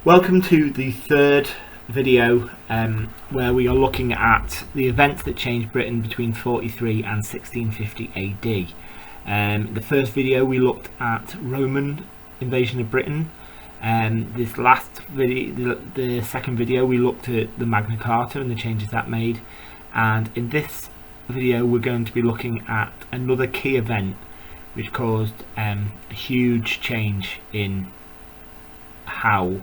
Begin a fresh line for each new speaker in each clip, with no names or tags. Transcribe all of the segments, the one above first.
Welcome to the third video where we are looking at the events that changed Britain between 43 and 1650 AD. The first video we looked at Roman invasion of Britain. This last video, the second video, we looked at the Magna Carta and the changes that made. And in this video we're going to be looking at another key event which caused a huge change in how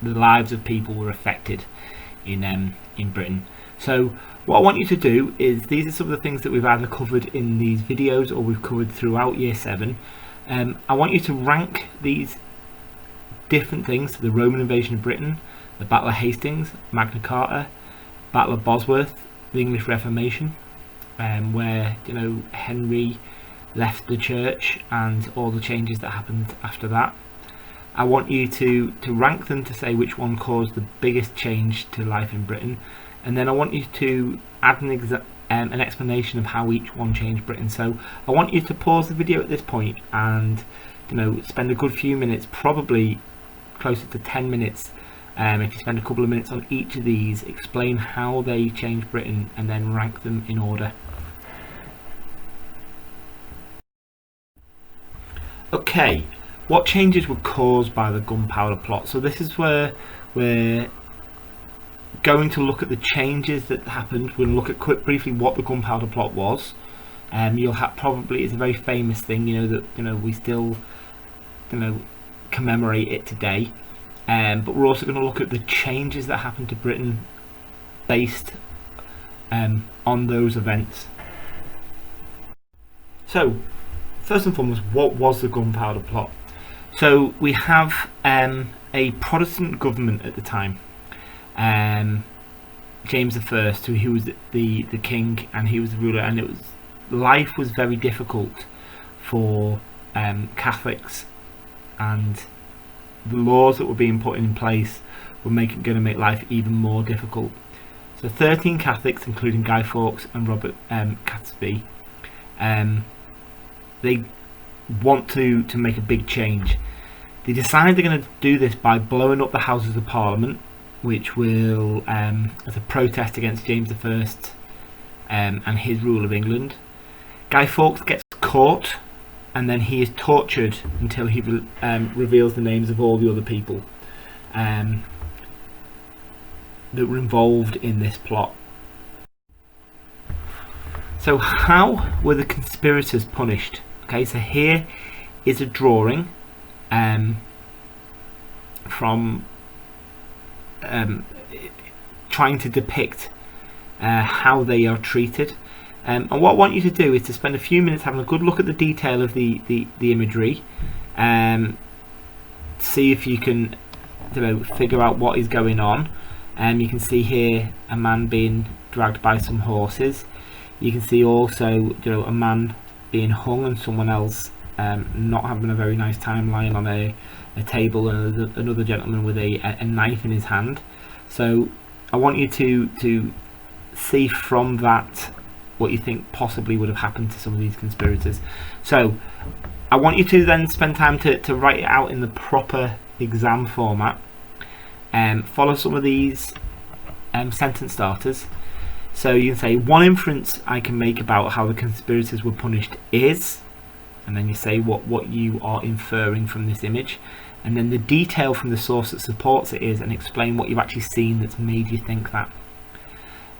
the lives of people were affected in Britain. So what I want you to do is, these are some of the things that we've either covered in these videos or we've covered throughout year 7. I want you to rank these different things: the Roman invasion of Britain, the Battle of Hastings, Magna Carta, Battle of Bosworth, the English Reformation, where Henry left the church and all the changes that happened after that. I want you to rank them to say which one caused the biggest change to life in Britain, and then I want you to add an explanation of how each one changed Britain. So I want you to pause the video at this point and spend a good few minutes, probably closer to 10 minutes, if you spend a couple of minutes on each of these, explain how they changed Britain and then rank them in order. Okay. What changes were caused by the Gunpowder Plot? So this is where we're going to look at the changes that happened. We'll look at briefly what the Gunpowder Plot was. You'll have probably, it's a very famous thing, that we still commemorate it today. But we're also going to look at the changes that happened to Britain based on those events. So first and foremost, what was the Gunpowder Plot? So we have a Protestant government at the time, James I, who was the king, and he was the ruler, and life was very difficult for Catholics, and the laws that were being put in place were going to make life even more difficult. So 13 Catholics, including Guy Fawkes and Robert Catesby, they want to make a big change. They decide they're going to do this by blowing up the Houses of Parliament, which will, as a protest against James I and his rule of England. Guy Fawkes gets caught, and then he is tortured until he reveals the names of all the other people that were involved in this plot. So how were the conspirators punished? Okay, so here is a drawing from trying to depict how they are treated, and what I want you to do is to spend a few minutes having a good look at the detail of the imagery, see if you can figure out what is going on. You can see here a man being dragged by some horses. You can see also a man being hung and someone else not having a very nice time lying on a table, and another gentleman with a knife in his hand. So I want you to see from that what you think possibly would have happened to some of these conspirators. So I want you to then spend time to write it out in the proper exam format, and follow some of these sentence starters. So you can say, one inference I can make about how the conspirators were punished is, and then you say what you are inferring from this image, and then the detail from the source that supports it is, and explain what you've actually seen that's made you think that.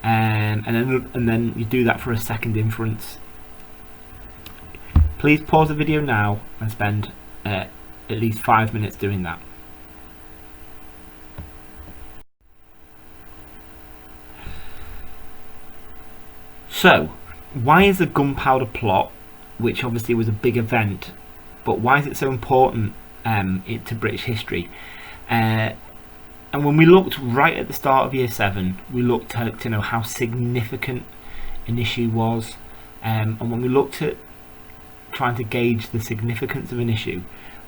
And then you do that for a second inference. Please pause the video now and spend at least 5 minutes doing that. So, why is the Gunpowder Plot, which obviously was a big event, but why is it so important to British history? And when we looked right at the start of year 7, we looked at how significant an issue was, and when we looked at trying to gauge the significance of an issue,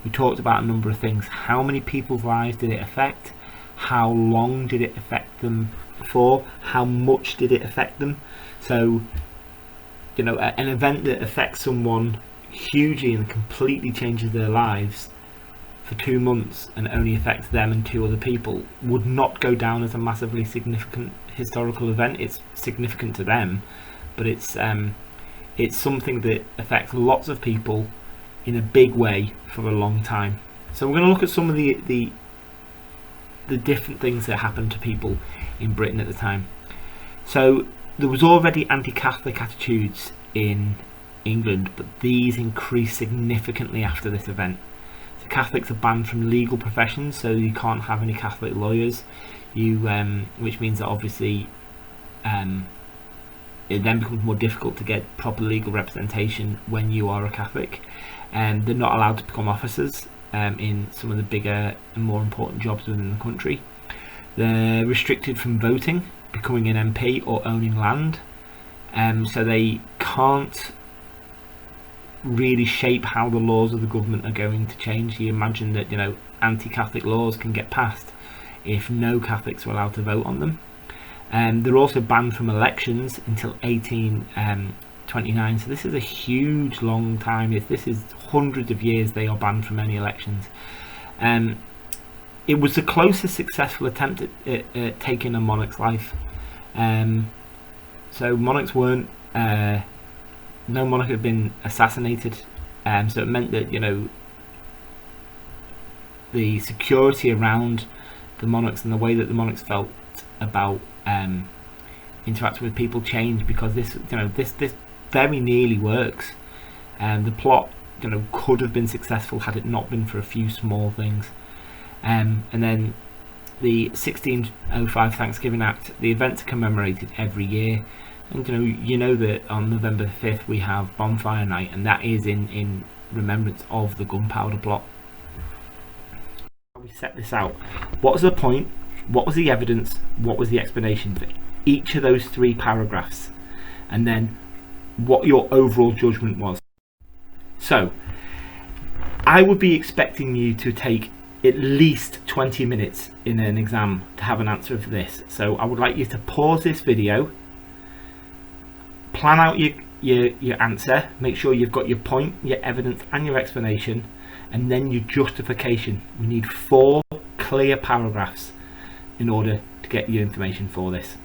we talked about a number of things. How many people's lives did it affect? How long did it affect them for? How much did it affect them? So an event that affects someone hugely and completely changes their lives for 2 months and only affects them and 2 other people would not go down as a massively significant historical event. It's significant to them, but it's something that affects lots of people in a big way for a long time. So we're going to look at some of the different things that happened to people in Britain at the time. So there was already anti-Catholic attitudes in England, but these increased significantly after this event. So Catholics are banned from legal professions, so you can't have any Catholic lawyers. Which means that obviously it then becomes more difficult to get proper legal representation when you are a Catholic. And they're not allowed to become officers in some of the bigger and more important jobs within the country. They're restricted from voting, becoming an MP, or owning land. So they can't really shape how the laws of the government are going to change. You imagine that, anti-Catholic laws can get passed if no Catholics are allowed to vote on them. They're also banned from elections until 1829. So this is a huge long time. This is hundreds of years they are banned from any elections. It was the closest successful attempt at taking a monarch's life. So monarchs weren't, no monarch had been assassinated, so it meant that the security around the monarchs and the way that the monarchs felt about interacting with people changed, because this very nearly works. The plot could have been successful had it not been for a few small things. And then the 1605 Thanksgiving Act, the events are commemorated every year, and that on November the 5th we have Bonfire Night, and that is in remembrance of the gunpowder plot. We set this out. What was the point? What was the evidence? What was the explanation for each of those 3 paragraphs? And then what your overall judgment was. So I would be expecting you to take at least 20 minutes in an exam to have an answer for this. So I would like you to pause this video, plan out your answer, make sure you've got your point, your evidence and your explanation, and then your justification. We need 4 clear paragraphs in order to get your information for this.